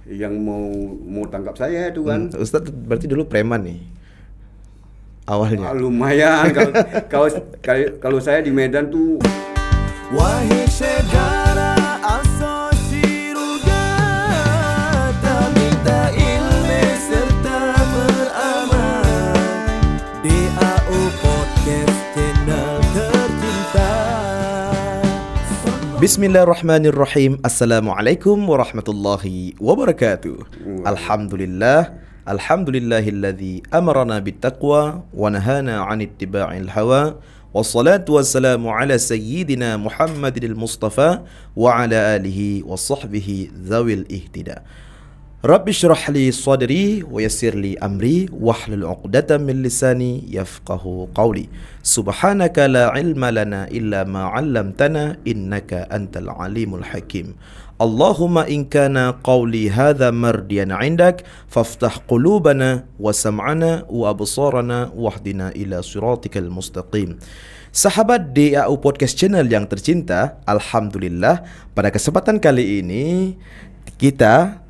yang mau tangkap saya itu kan. Ustadz berarti dulu preman nih awalnya. Lumayan kalau saya di Medan tuh. Wahai segala asosiasi rugata, minta ilmu serta beramal. DAO Podcast channel tercinta. Bismillahirrahmanirrahim. Assalamualaikum warahmatullahi wabarakatuh. Alhamdulillahilladzi amarana bittaqwa wa nahana 'anit ittiba'il hawa. Wassalatu wassalamu ala sayyidina Muhammadil Mustafa wa ala alihi wa sahbihi zawil ihtida. Rabbi syrah li sadri wa yassir li amri wahlul 'uqdatam min lisani yafqahu qawli. Subhanaka la ilma lana illa ma 'allamtana innaka antal alimul hakim. Allahumma in kana qawli hadha mardiyan 'indak faftah qulubana wa sam'ana wa absarana wahdina ila siratikal mustaqim. Sahabat DAO Podcast Channel yang tercinta, alhamdulillah pada kesempatan kali ini kita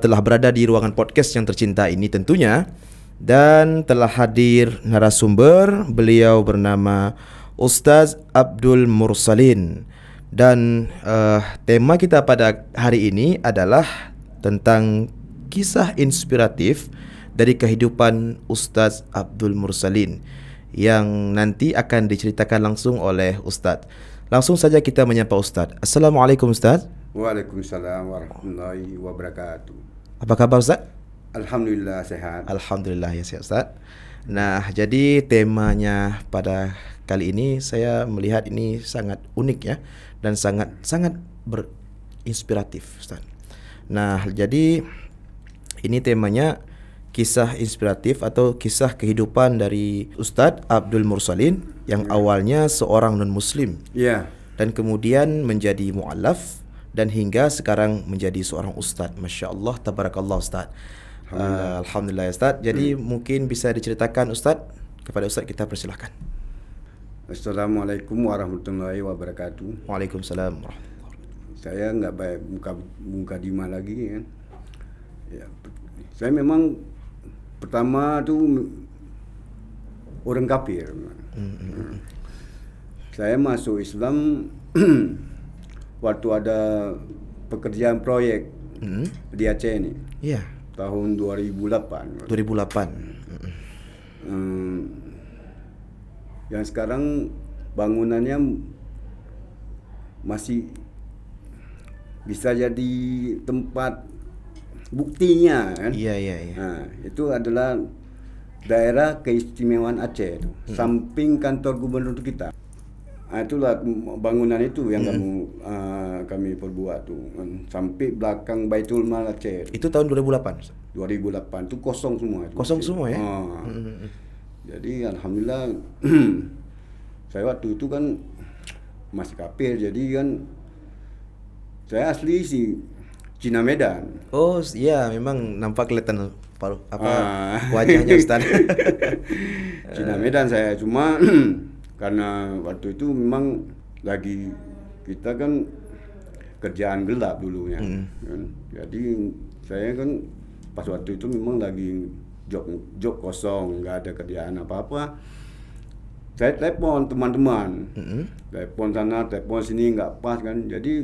telah berada di ruangan podcast yang tercinta ini tentunya, dan telah hadir narasumber. Beliau bernama Ustaz Abdul Mursalin, dan tema kita pada hari ini adalah tentang kisah inspiratif dari kehidupan Ustaz Abdul Mursalin yang nanti akan diceritakan langsung oleh Ustaz. Langsung saja kita menyapa Ustaz. Assalamualaikum Ustaz. Waalaikumsalam warahmatullahi wabarakatuh. Apa kabar Ustaz? Alhamdulillah sehat. Alhamdulillah ya sehat Ustaz. Nah, jadi temanya pada kali ini saya melihat ini sangat unik ya, dan sangat berinspiratif Ustaz. Nah, jadi ini temanya kisah inspiratif atau kisah kehidupan dari Ustadz Abdul Mursalin yang awalnya seorang non-muslim. Iya. Dan kemudian menjadi mu'allaf dan hingga sekarang menjadi seorang ustadz. Masya Allah, tabarakallah Ustadz. Alhamdulillah ya Ustadz. Jadi mungkin bisa diceritakan Ustadz, kepada Ustadz kita persilahkan. Assalamualaikum warahmatullahi wabarakatuh. Waalaikumsalam warahmatullahi wabarakatuh. Saya nggak baik muka dima lagi kan. Ya, saya memang pertama tuh orang kafir. Saya masuk Islam waktu ada pekerjaan proyek di Aceh ini. Iya. Tahun 2008. 2008. Yang sekarang bangunannya masih bisa jadi tempat buktinya kan. Iya. Nah, itu adalah daerah keistimewaan Aceh itu, samping kantor gubernur kita. Nah, itulah bangunan itu yang kami perbuat tuh, sampai belakang Baitul Mal Aceh. Itu tahun 2008. 2008 itu kosong semua. Kosong semua ya. Jadi alhamdulillah saya waktu itu kan masih kafir, jadi kan saya asli si Cina Medan. Oh iya, memang nampak kelihatan wajahnya Ustaz. Cina Medan saya, cuma karena waktu itu memang lagi kita kan kerjaan gelap dulunya kan. Jadi saya kan pas waktu itu memang lagi job kosong, nggak ada kerjaan apa-apa. Saya telepon teman-teman, telepon sana, telepon sini, nggak pas kan. Jadi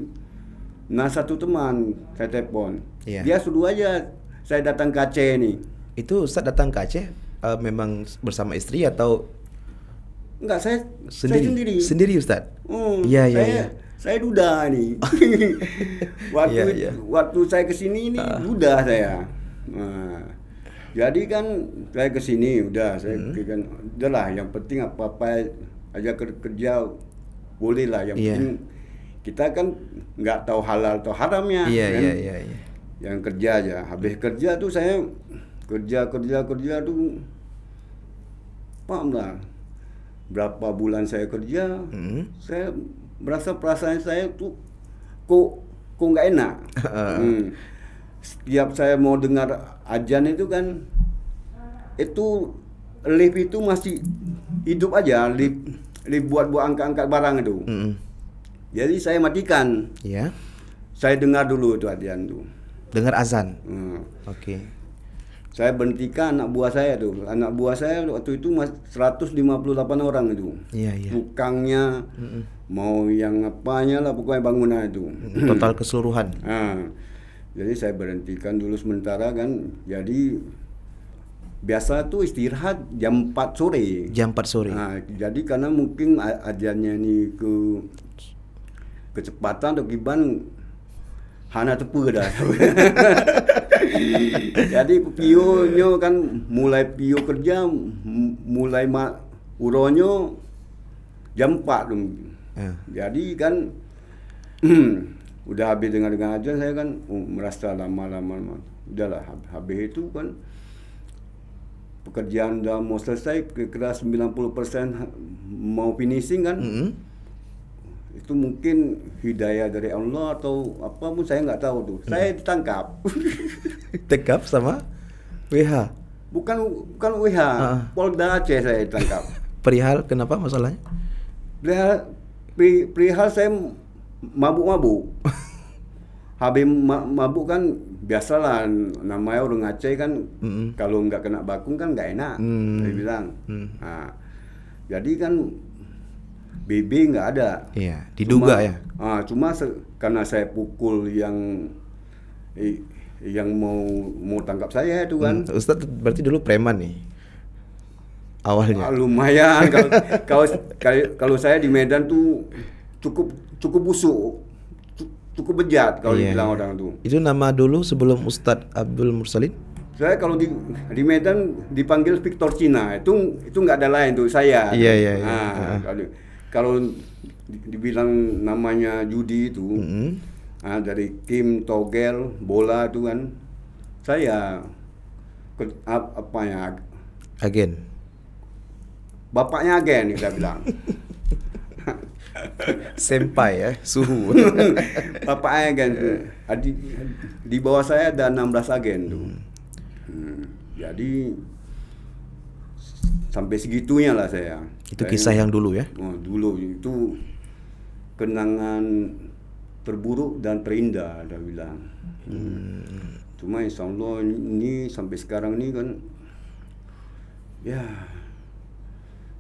satu teman saya telepon, dia suruh aja saya datang ke Aceh nih. Itu Ustaz datang ke Aceh memang bersama istri atau? Enggak, saya sendiri. Sendiri Ustaz? Iya. Saya duda nih. Waktu saya kesini ini duda saya. Jadi kan saya kesini udah saya kan udahlah, yang penting apa-apa aja kerja boleh lah, yang penting kita kan nggak tahu halal atau haramnya. Iya. Yang kerja aja. Habis kerja tuh saya kerja tuh paham lah. Berapa bulan saya kerja, saya merasa perasaan saya tuh kok nggak enak. Setiap saya mau dengar azan itu kan, itu lift itu masih hidup aja, lift buat angkat barang itu. Jadi saya matikan. Iya. Saya dengar dulu itu azan tuh. Dengar azan. Nah, Oke. saya berhentikan anak buah saya tuh. Anak buah saya waktu itu 158 orang itu. Iya, iya. Tukangnya, mau yang apanya lah pokoknya bangunan itu. Total keseluruhan. Nah, jadi saya berhentikan dulu sementara kan. Jadi biasa tuh istirahat jam 4 sore. Jam 4 sore. Nah, jadi karena mungkin ajarnya ini kecepatan atau gimana hana tepu dah. Jadi pionyo kan mulai pio kerja mulai uronyo jam 4 tuh. Jadi kan udah habis dengan aja saya kan merasa lama-lama udahlah habis itu kan pekerjaan dah mau selesai kira 90% mau finishing kan. Itu mungkin hidayah dari Allah atau apa pun saya nggak tahu tuh. Saya ditangkap. Tekap sama WH. Bukan WH, Polda Aceh saya ditangkap. Perihal kenapa masalahnya? Perihal saya mabuk-mabuk. Habis mabuk kan biasalah namanya orang Aceh kan kalau nggak kena bakung kan nggak enak. Saya bilang. Nah, jadi kan BB nggak ada. Iya, diduga cuma, ya. Cuma karena saya pukul yang mau tangkap saya itu kan. Ustadz berarti dulu preman nih awalnya. Lumayan kalau saya di Medan tuh cukup busuk, cukup bejat kalau dibilang orang tuh. Itu nama dulu sebelum Ustadz Abdul Mursalin? Saya kalau di Medan dipanggil Victor Cina, itu nggak ada lain tuh saya. Iya. Kalau dibilang namanya judi itu, dari Kim Togel bola itu kan, saya agen. Bapaknya agen kita bilang. Senpai ya, suhu. Bapaknya agen. Di bawah saya ada 16 agen tuh. Jadi sampai segitunya lah saya. Itu kisah yang dulu ya? Dulu itu kenangan terburuk dan terindah, dia bilang. Cuma insya Allah ini sampai sekarang ini kan, ya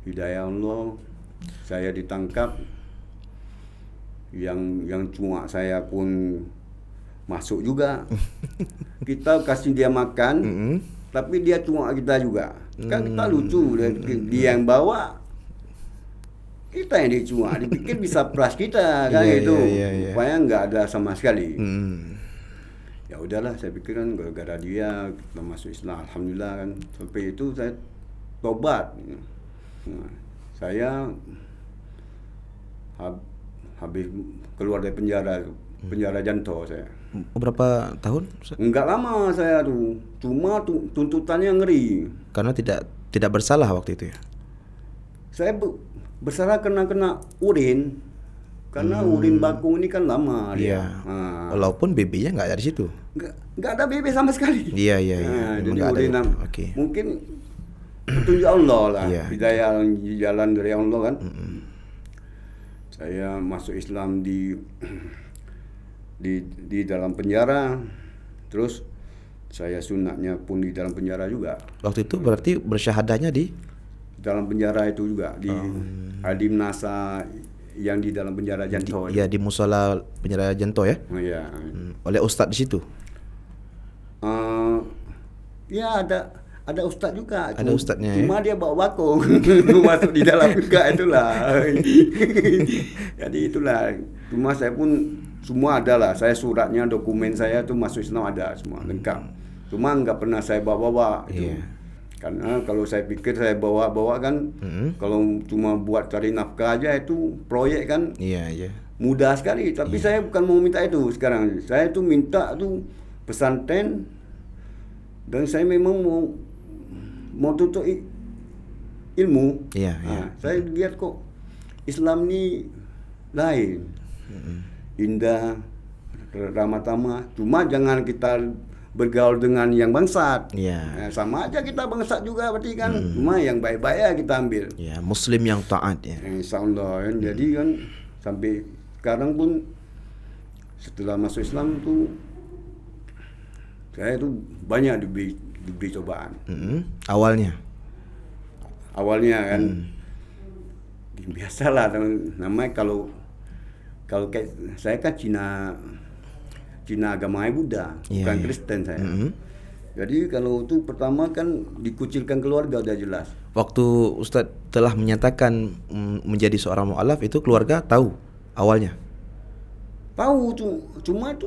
hidayah Allah, saya ditangkap, yang cuma saya pun masuk juga. Kita kasih dia makan, tapi dia cuma kita juga. Kan kita lucu, dia yang bawa, kita yang dicuma, dipikir bisa plus kita kan itu, supaya nggak ada sama sekali. Ya udahlah, saya pikir kan gara-gara dia kita masuk Islam, alhamdulillah kan. Sampai itu saya tobat. Nah, saya habis keluar dari penjara Janto saya. Berapa tahun? Enggak lama saya tuh, cuma tuntutannya ngeri. Karena tidak bersalah waktu itu ya. Saya bersalah kena urin. Karena urin bakung ini kan lama dia. Walaupun BB-nya nggak ada di situ. Nggak ada BB sama sekali. Iya. Jadi urin mungkin petunjuk Allah lah. Hidayah jalan dari Allah kan. Saya masuk Islam di dalam penjara, terus saya sunatnya pun di dalam penjara juga. Waktu itu berarti bersyahadahnya di dalam penjara itu juga di Hadim Nasa yang di dalam penjara Janto. Iya, di musola penjara Janto ya. Iya. Oleh ustadz di situ. Ya ada ustadz juga. Ada ustadznya. Cuma dia bawa bakung masuk di dalam juga itulah. Jadi itulah. Cuma saya pun semua ada lah. Saya suratnya, dokumen saya tuh masuk Islam ada semua lengkap. Cuma nggak pernah saya bawa-bawa itu. Karena kalau saya pikir saya bawa-bawa kan, kalau cuma buat cari nafkah aja itu proyek kan. Mudah sekali. Tapi saya bukan mau minta itu sekarang. Saya tuh minta tuh pesantren, dan saya memang mau tuntut ilmu. Saya lihat kok Islam ni lain, indah, ramah tamah. Cuma jangan kita bergaul dengan yang bangsat. Sama aja kita bangsat juga berarti kan. Cuma yang baik-baik ya kita ambil. Muslim yang taat ya. Insyaallah kan. Jadi kan sampai sekarang pun setelah masuk Islam tuh saya tuh banyak diberi cobaan. Awalnya kan biasalah namanya kalau kayak saya kan Cina agamanya Buddha, bukan Kristen saya. Jadi kalau itu pertama kan dikucilkan keluarga udah jelas. Waktu Ustadz telah menyatakan menjadi seorang mu'alaf, itu keluarga tahu awalnya? Tahu, cuma itu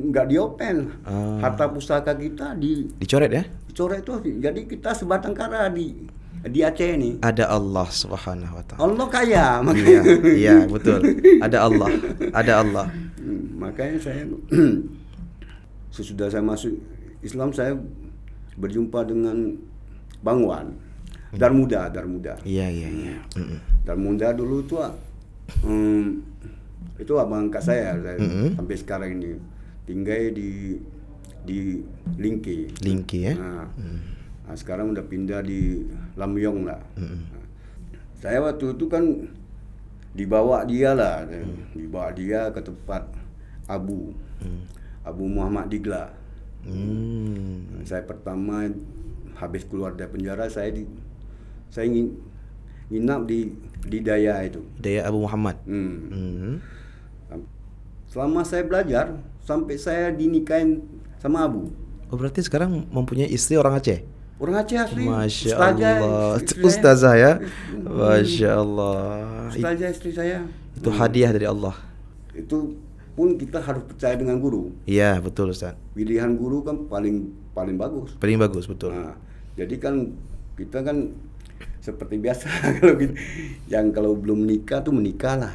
nggak diopen. Harta pusaka kita dicoret ya? Dicoret tuh. Jadi kita sebatang kara di Aceh ini. Ada Allah Subhanahu wa taala. Allah kaya, makanya. Iya, betul. Ada Allah. Makanya saya sesudah saya masuk Islam, saya berjumpa dengan Bang Wan. Darmuda. Iya. Darmuda dulu tuh itu abang angkat saya sampai sekarang ini tinggal di Lingki ya. Nah, sekarang udah pindah di Lamyong lah. Saya waktu itu kan dibawa dia ke tempat Abu Muhammad Digla. Saya pertama habis keluar dari penjara, saya nginap di Daya itu. Daya Abu Muhammad. Selama saya belajar sampai saya dinikahin sama Abu. Oh, berarti sekarang mempunyai istri orang Aceh? Orang Aceh asli. Masya Allah. Ustazah ya. Masya Allah. Ustazah istri saya. Itu hadiah dari Allah. Itu pun kita harus percaya dengan guru. Iya, betul Ustaz. Pilihan guru kan paling bagus. Paling bagus, betul. Nah, jadi kan kita kan seperti biasa kalau belum menikah tuh menikah lah.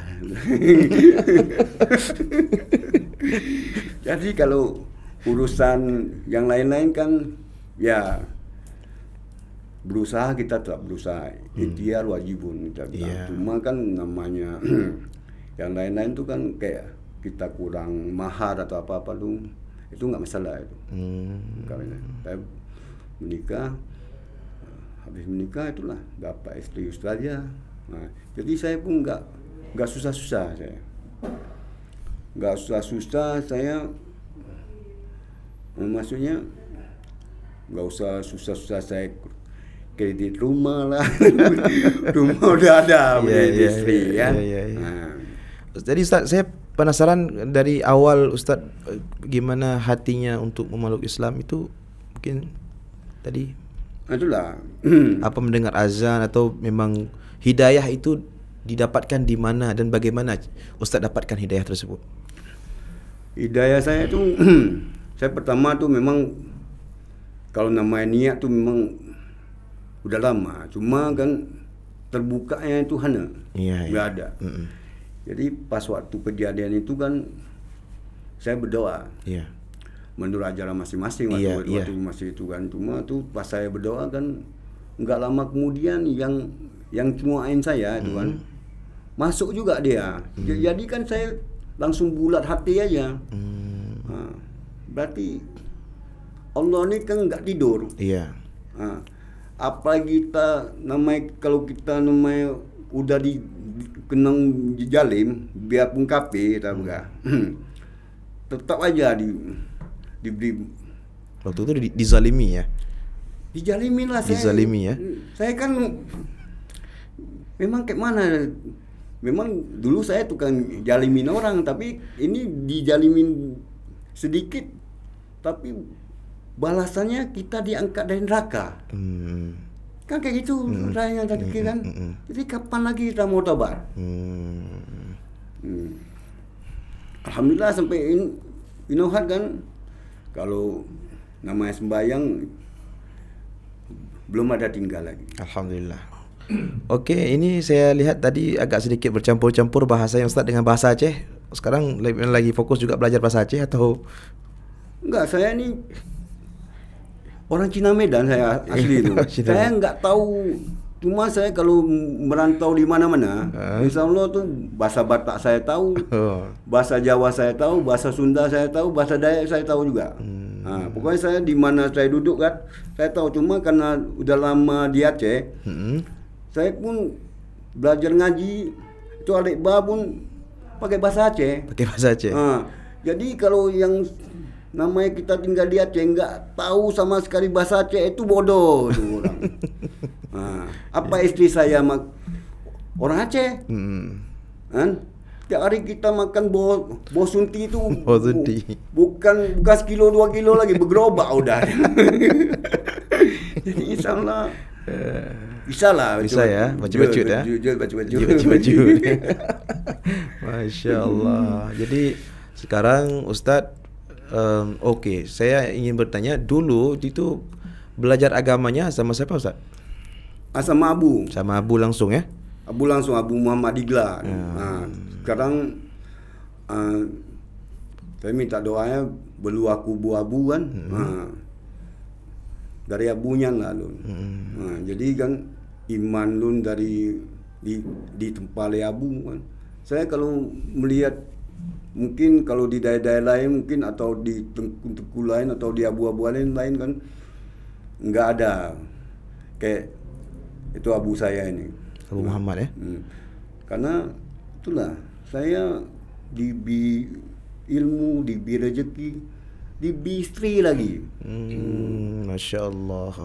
Jadi kalau urusan yang lain-lain kan ya kita tetap berusaha. Ikhtiar wajibun kita bilang. Yeah. Cuma kan namanya yang lain-lain tuh kan kayak kita kurang mahar atau apa-apa tuh itu nggak masalah itu. Saya menikah, habis menikah itulah dapat istri ustazah. Nah, jadi saya pun nggak susah-susah saya. Nggak susah-susah saya, maksudnya nggak usah susah-susah saya kredit rumah lah. Rumah udah ada, beli istri ya. Nah. Jadi Ustaz, saya penasaran dari awal Ustaz gimana hatinya untuk memeluk Islam itu, mungkin tadi itulah apa mendengar azan atau memang hidayah itu didapatkan di mana dan bagaimana Ustaz dapatkan hidayah tersebut? Hidayah saya itu saya pertama tuh memang kalau namanya niat tuh memang udah lama, cuma kan terbukanya itu hana, nggak ada. Jadi pas waktu kejadian itu kan saya berdoa. Iya. Menurut ajaran masing-masing waktu masih itu kan. Cuma tuh pas saya berdoa kan nggak lama kemudian yang cuain saya itu kan masuk juga dia. Jadi kan saya langsung bulat hati aja. Nah, berarti Allah ini kan nggak tidur. Iya. Nah, apalagi kalau kita udah dikenang jalim, biarpun kafir tahu enggak. Tetap aja diberi. Waktu itu dizalimi ya. Dijalimin lah saya. Dizalimi ya. Saya kan memang kayak mana? Memang dulu saya tukang jalimin orang, tapi ini dijalimin sedikit, tapi balasannya kita diangkat dari neraka. Kan kayak gitu rasanya tadi kan. Jadi kapan lagi kita mau tobat? Alhamdulillah sampai Inohat kan kalau namanya sembahyang belum ada tinggal lagi. Alhamdulillah. Oke, ini saya lihat tadi agak sedikit bercampur-campur bahasa yang Ustaz dengan bahasa Aceh. Sekarang lagi fokus juga belajar bahasa Aceh atau? Enggak, saya ini orang Cina Medan, saya asli itu. Saya enggak tahu, cuma saya kalau merantau di mana-mana, insya Allah tuh bahasa Batak saya tahu, bahasa Jawa saya tahu, bahasa Sunda saya tahu, bahasa Dayak saya tahu juga. Nah, pokoknya saya di mana saya duduk kan, saya tahu. Cuma karena udah lama di Aceh, saya pun belajar ngaji itu Alikba pun pakai bahasa Aceh. Pakai bahasa Aceh. Nah, jadi kalau yang namanya kita tinggal di Aceh nggak tahu sama sekali bahasa Aceh itu bodoh itu orang. Nah, apa istri saya orang Aceh, kan? Tiap hari kita makan bos sunti itu bukan sekilo 2 kilo lagi bergerobak udah. Jadi insyaallah bisa lah. Bisa ya, baju-baju ya. Baju-baju. Masya Allah. Jadi sekarang Ustadz, oke, saya ingin bertanya dulu itu belajar agamanya sama siapa Ustadz? Sama Abu. Sama Abu langsung ya? Abu Muhammad Digla. Nah, sekarang saya minta doanya belu aku bu Abu kan. Dari abunya lah Lun. Jadi kan iman Lun dari di tempale Abu kan. Saya kalau melihat mungkin kalau di daerah lain mungkin atau di tengku lain atau di abu-abu lain kan nggak ada kayak itu abu saya ini. Abu Muhammad ya. Karena itulah saya dibi ilmu, dibi rezeki, dibi istri lagi. Masya Allah.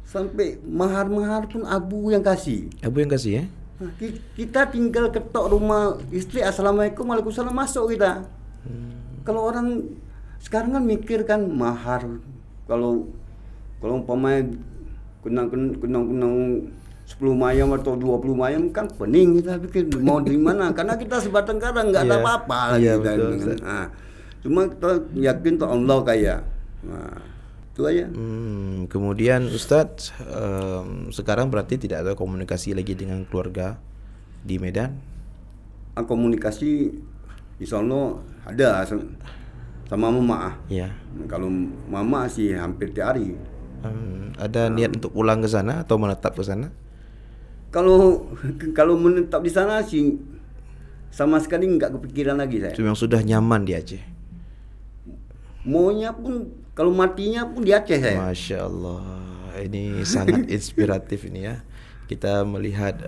Sampai mahar-mahar pun Abu yang kasih. Abu yang kasih ya? Kita tinggal ketok rumah istri, assalamualaikum, waalaikumsalam, masuk kita. Kalau orang sekarang kan mikir kan mahar, kalau umpamanya kunang 10 mayam atau 20 mayam kan pening, kita pikir mau di mana, karena kita sebatang kara nggak ada apa-apa lagi. Cuma kita yakin tuh Allah kaya. Itu aja. Kemudian Ustadz, sekarang berarti tidak ada komunikasi lagi dengan keluarga di Medan? Komunikasi insya Allah ada sama mama. Ya. Kalau mama sih hampir tiap hari. Ada niat untuk pulang ke sana atau menetap ke sana? Kalau menetap di sana sih sama sekali nggak kepikiran lagi saya. Memang sudah nyaman di Aceh. Maunya pun kalau matinya pun di Aceh saya. Masya Allah, ini sangat inspiratif ini ya. Kita melihat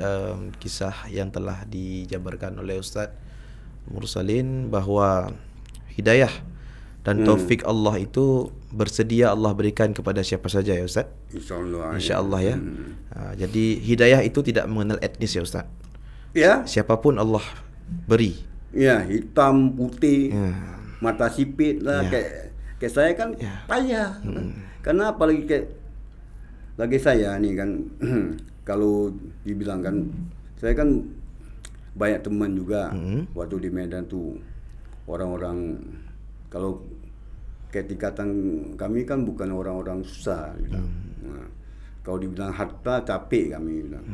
kisah yang telah dijabarkan oleh Ustadz Mursalin bahwa hidayah dan taufik Allah itu bersedia Allah berikan kepada siapa saja ya Ustadz. Insya Allah ya. Jadi hidayah itu tidak mengenal etnis ya Ustadz. Ya. Siapapun Allah beri. Ya, hitam, putih, mata sipit lah kayak saya kan payah. Karena apalagi kayak lagi saya nih kan kalau dibilang kan saya kan banyak teman juga waktu di Medan tuh orang-orang kalau kayak tingkatan kami kan bukan orang-orang susah bilang. Kalau dibilang harta capek kami bilang.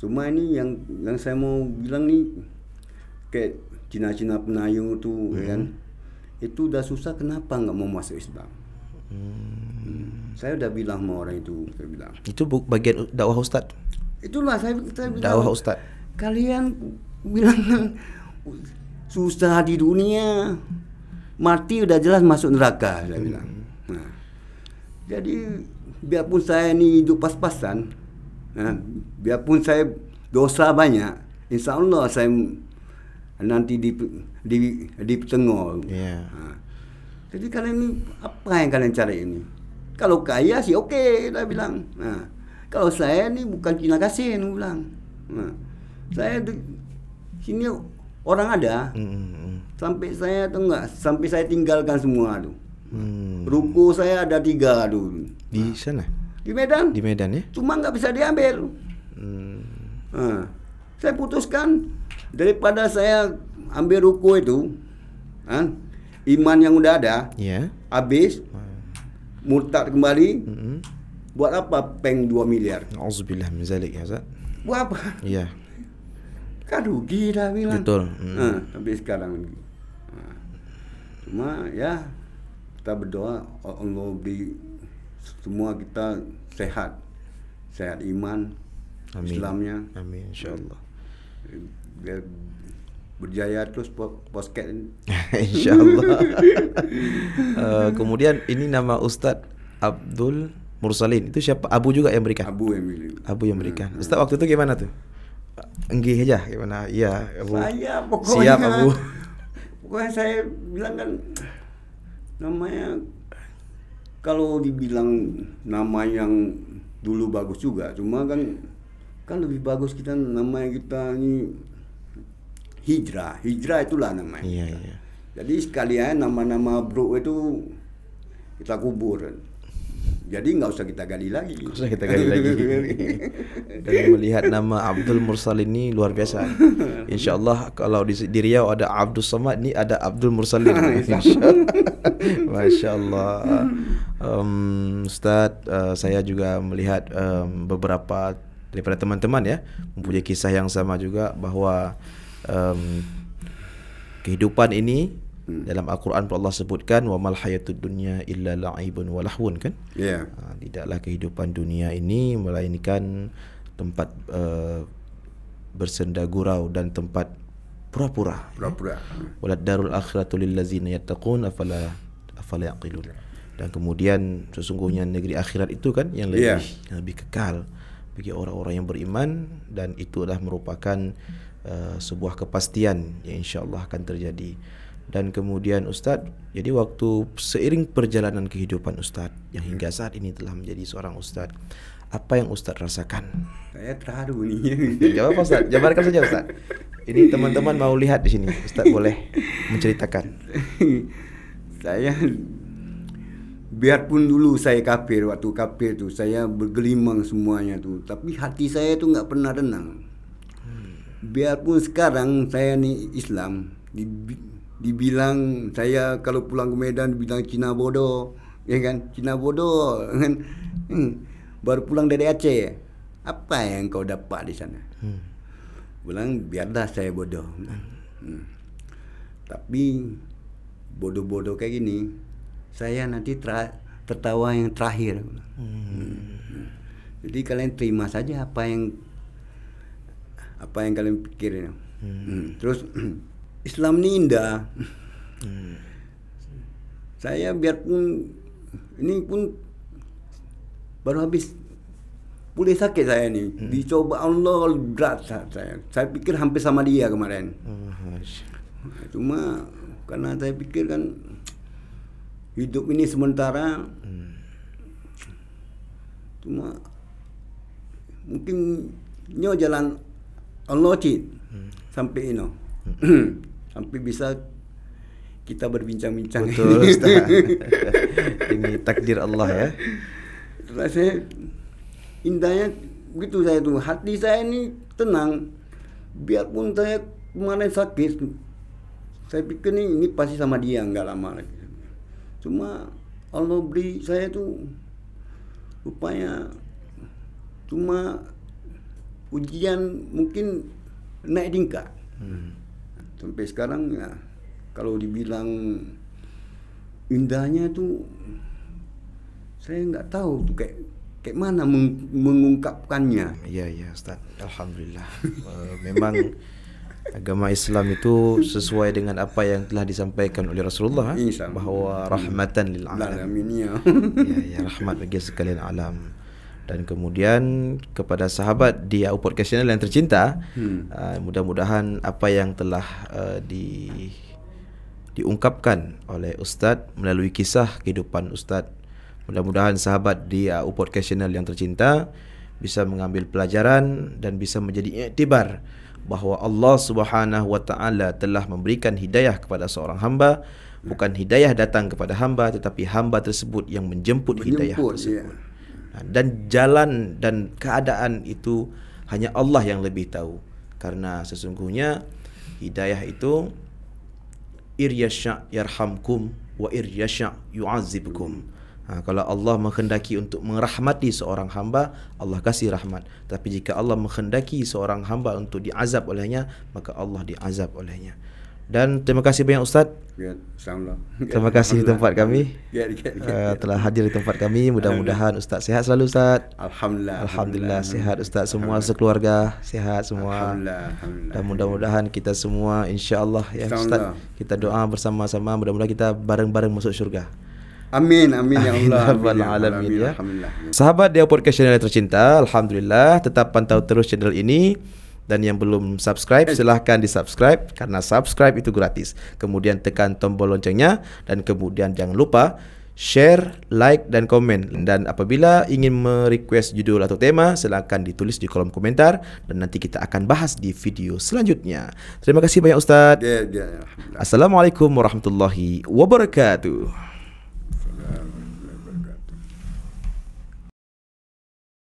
Cuma ini yang saya mau bilang nih kayak Cina-Cina penayung tuh kan itu udah susah, kenapa nggak mau masuk Islam? Saya udah bilang sama orang itu, saya bilang. Itu bagian dakwah Ustadz. Itulah saya bilang. Dakwah Ustadz. Kalian bilang susah di dunia, mati udah jelas masuk neraka, saya bilang. Nah, jadi biarpun saya ini hidup pas-pasan, biarpun saya dosa banyak, insya Allah saya nanti di tengok. Jadi kalian ini apa yang kalian cari ini? Kalau kaya sih oke, dia bilang. Nah, kalau saya ini bukan Cina kasih, dia bilang. Nah, saya di sini orang ada. Sampai saya tuh enggak, sampai saya tinggalkan semua tuh. Ruko saya ada 3 dulu. Di sana? Di Medan. Di Medan ya? Cuma nggak bisa diambil. Saya putuskan daripada saya ambil ruko itu, iman yang udah ada, habis, murtad kembali, buat apa peng 2 miliar? Auzubillah min zalik ya Ustaz. Buat apa? Iya. Kan rugi dah bilang. Betul. Sampai sekarang. Cuma ya kita berdoa Allah beri semua kita sehat iman, amin. Islamnya. Amin insyaallah. Biar berjaya terus podcast ini. Insyaallah. Kemudian ini nama Ustadz Abdul Mursalin. Itu siapa? Abu juga yang berikan? Abu yang berikan. Abu yang berikan. Ustadz waktu itu gimana tuh? Enggih aja gimana? Iya, Abu. Saya pokoknya siap Abu. Pokoknya saya bilang kan Namanya kalau dibilang nama yang dulu bagus juga, cuma kan lebih bagus kita namanya kita ini Hijrah itulah namanya. Iya, iya. Jadi sekalian nama-nama bro itu kita kubur. Jadi nggak usah kita gali lagi. Nggak usah kita gali lagi. Dan melihat nama Abdul Mursal ini luar biasa. Insya Allah kalau di Riau ada Abdul Samad, ni ada Abdul Mursalin. Masya Allah. Ustaz, saya juga melihat beberapa daripada teman-teman ya mempunyai kisah yang sama juga, bahwa kehidupan ini dalam Al-Quran Allah sebutkan wa mal hayatud dunya illa la'ibun wa lahwun, kan? Yeah. Tidaklah kehidupan dunia ini melainkan tempat bersenda gurau dan tempat pura-pura. Walad darul akhiratu lil ladzina yattaqun afala yaqilun. Dan kemudian sesungguhnya negeri akhirat itu kan yang lebih kekal bagi orang-orang yang beriman, dan itu adalah merupakan sebuah kepastian yang insya-Allah akan terjadi. Dan kemudian Ustaz, jadi waktu seiring perjalanan kehidupan Ustaz yang hingga saat ini telah menjadi seorang Ustaz, apa yang Ustaz rasakan? Saya terharu nih. Jawab Ustaz, jabarkan saja Ustaz. Ini teman-teman mau lihat di sini. Ustaz boleh menceritakan. Saya biarpun dulu saya kafir, waktu kafir tu saya bergelimang semuanya tu, tapi hati saya tu nggak pernah tenang. Biarpun sekarang saya ni Islam, dibilang saya kalau pulang ke Medan dibilang Cina bodoh, ya kan? Cina bodoh kan. Baru pulang dari Aceh. Apa yang kau dapat di sana? Bilang biarlah saya bodoh. Tapi bodoh-bodoh kayak gini, saya nanti tertawa yang terakhir. Jadi kalian terima saja apa yang kalian pikir. Terus Islam ini indah. Saya biarpun ini pun baru habis pulih sakit saya ni, dicoba Allah berat saya. Saya pikir hampir sama dia kemarin. Cuma karena saya pikir kan hidup ini sementara. Cuma mungkin nyo jalan Allah cik sampai ini. Sampai bisa kita berbincang-bincang. Betul Ustaz. Ini takdir Allah ya. Setelah saya indahnya begitu, saya tuh hati saya ini tenang. Biarpun saya kemarin sakit, saya pikir ini pasti sama dia nggak lama lagi. Cuma Allah beri saya tuh rupanya cuma ujian mungkin naik tingkat. Sampai sekarang ya, kalau dibilang indahnya tuh saya nggak tahu tuh kayak mana mengungkapkannya. Iya Ustaz, alhamdulillah. Memang agama Islam itu sesuai dengan apa yang telah disampaikan oleh Rasulullah, bahwa rahmatan lil alamin. Ya, rahmat bagi sekalian alam. Dan kemudian kepada sahabat di AU Podcast Channel yang tercinta, mudah-mudahan apa yang telah diungkapkan oleh Ustaz melalui kisah kehidupan Ustaz, mudah-mudahan sahabat di AU Podcast Channel yang tercinta bisa mengambil pelajaran dan bisa menjadi iktibar bahawa Allah Subhanahu wa taala telah memberikan hidayah kepada seorang hamba. Bukan hidayah datang kepada hamba, tetapi hamba tersebut yang menjemput hidayah tersebut. Dan jalan dan keadaan itu hanya Allah yang lebih tahu. Karena sesungguhnya hidayah itu iryasya yarhamkum wa iryasya yu'azibkum. Kalau Allah menghendaki untuk merahmati seorang hamba, Allah kasih rahmat. Tapi jika Allah menghendaki seorang hamba untuk diazab olehnya, maka Allah diazab olehnya. Dan terima kasih banyak Ustaz. Terima kasih di tempat kami. Telah hadir di tempat kami. Mudah-mudahan Ustaz sihat selalu Ustaz. Alhamdulillah sihat Ustaz, semua sekeluarga sihat semua. Dan mudah-mudahan kita semua insya-Allah ya Ustaz, kita doa bersama-sama, mudah-mudahan kita bareng-bareng masuk syurga. Amin ya Allah. Alamin ya. Sahabat dia podcast channel yang tercinta, alhamdulillah tetap pantau terus channel ini. Dan yang belum subscribe, silahkan di-subscribe karena subscribe itu gratis. Kemudian tekan tombol loncengnya dan kemudian jangan lupa share, like dan komen. Dan apabila ingin merequest judul atau tema, silahkan ditulis di kolom komentar dan nanti kita akan bahas di video selanjutnya. Terima kasih banyak Ustaz. Ya, Assalamualaikum warahmatullahi wabarakatuh.